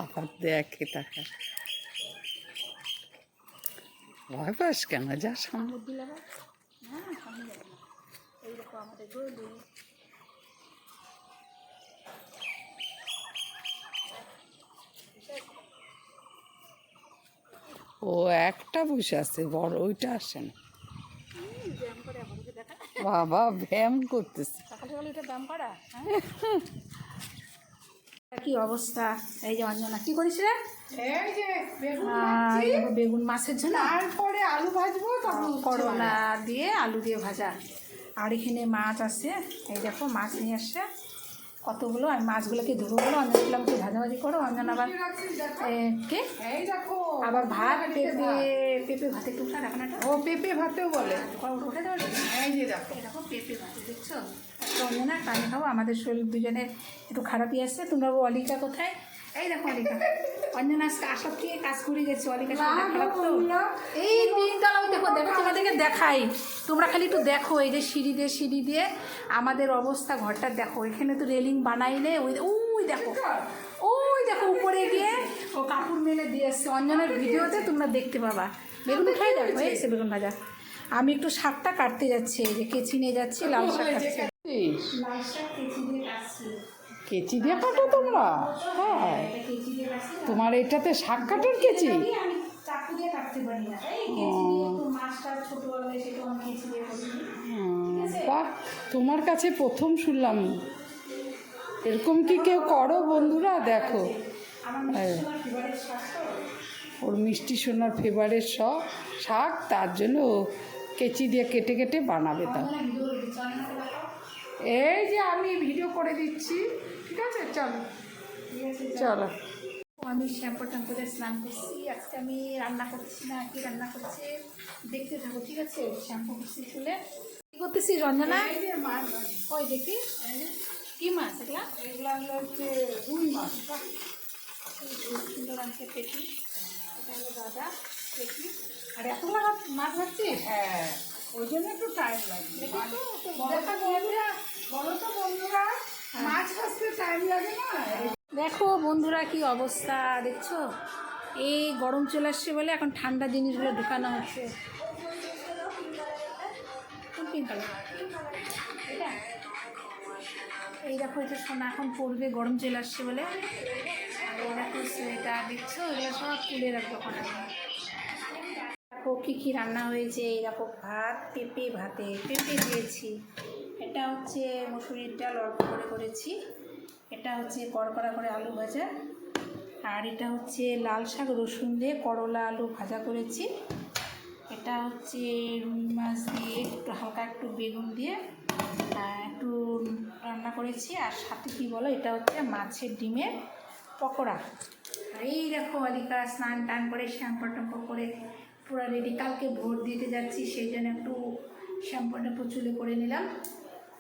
আবার দেখে টাকা ভয় পাস কেন, যা সামনে দিলে। হ্যাঁ, সামনে যাবে না। এই দেখো আমাদের গরু। ও একটা বসে আছে, বড় ওইটা আসে না। বাবা ব্যায়াম করতেছে। সকাল সকাল এটা ব্যায়াম করা। কি অবস্থা! এই যে অঞ্জনা কি করিস রে? এই যে বেগুন মাছের জন্য, তারপরে আলু ভাজবো, তারপর করলা দিয়ে আলু দিয়ে ভাজা। আর এখানে মাছ আছে, এই দেখো মাছ নিয়ে আসছে কতগুলো। আমি মাছগুলোকে ধুবো বলো, অঞ্জনা বললাম কি ভাজাভাজি করো। অঞ্জনা আবার কে এই দেখো আবার ভাত পেঁপে ভাতে একটু উঠা রাখো না। ও পেঁপে ভাতেও বলে। উঠে দেওয়া এই যে দেখো, এরকম পেঁপে ভাতে দেখছো। তো অঞ্জনা পানি খাবো, আমাদের শরীর দুজনের একটু খারাপই আসছে। তোমরা অলিকা কোথায়? এই দেখো অলিকা, অঞ্জনা আজকে আসার থেকে কাজ করে গেছে। অলিকা খারাপ তো, এই তিনতলাও দেখো দেখো, তোমাদেরকে দেখাই, তোমরা খালি একটু দেখো। এই যে সিঁড়ি দিয়ে আমাদের অবস্থা, ঘরটা দেখো। এখানে তো রেলিং বানাই নেই। ওই দেখো, ওই দেখো উপরে গিয়ে ও কাপড় মেলে দিয়ে এসছে। অঞ্জনের ভিডিওতে তোমরা দেখতে পাবা। বেগুন খাই দেখো, এসে বেগুন ভাজা। আমি একটু শাকটা কাটতে যাচ্ছি, এই যে কেচি নিয়ে যাচ্ছি, লাল শাক কাটছি। লাল শাক কেচি দিয়ে কাটছি। কেচি দিয়ে কাটো তোমরা? হ্যাঁ, কেচি দিয়ে কাটছি। তোমার এটাতে শাক কাটার কেচি? আমি চাকু দিয়ে কাটতে পারি না, এই কেচি দিয়ে একটু মাছটা ছোট হলে সেটা আমি কেচি দিয়ে করি। বাহ, তোমার কাছে প্রথম শুনলাম। এরকম কি কেউ করো বন্ধুরা? দেখো, ওর মিষ্টি সোনার ফেভারিট শাক, তার জন্য ও কেচি দিয়ে কেটে কেটে বানাবে। তা এই যে আমি ভিডিও করে দিচ্ছি, ঠিক আছে? চলো চলো। আমি শ্যাম্পু ট্যাম্পু দিয়ে স্নান করছি। আজকে আমি রান্না করছি না, কি রান্না করছি দেখতে থাকো, ঠিক আছে? শ্যাম্পু করছি চুলে। কি করতেছি রঞ্জনা? এই যে মাছ ওই দেখি কি মাছ এগুলা? এগুলো হচ্ছে রুই মাছ। সুন্দর আছে পেটি, এটা হলো দাদা পেটি। আর এতগুলো মাছ ভাবছি। হ্যাঁ, ওই জন্য একটু টাইম লাগবে। বলো তো বন্ধুরা, মাছ ভাজতে টাইম লাগে না? দেখো বন্ধুরা কি অবস্থা দেখছো। এই গরম চলে আসছে বলে এখন ঠান্ডা জিনিসগুলো ঢুকানো হচ্ছে। কোন পিঙ্ক কালার এটা? এই দেখো, এটা সোনা এখন পড়বে, গরম চলে আসছে বলে। আর এই দেখো সোয়েটার দেখছো, এগুলো সব তুলে রাখবো ওখানে। দেখো কী কী রান্না হয়েছে। এই দেখো ভাত, পেঁপে দিয়েছি। এটা হচ্ছে মসুরির ডাল অল্প করে করেছি। এটা হচ্ছে কড়কড়া করে আলু ভাজা। আর এটা হচ্ছে লাল শাক রসুন দিয়ে করলা আলু ভাজা করেছি। এটা হচ্ছে রুই মাছ দিয়ে একটু হালকা একটু বেগুন দিয়ে একটু রান্না করেছি। আর সাথে কী বলো, এটা হচ্ছে মাছের ডিমের পকোড়া। আর এই দেখো অলিকা স্নান টান করে শ্যাম্পু ট্যাম্পু করে পুরো রেডি। কালকে ভোট দিতে যাচ্ছি, সেই জন্য একটু শ্যাম্পু ট্যাম্পু চুলে করে নিলাম।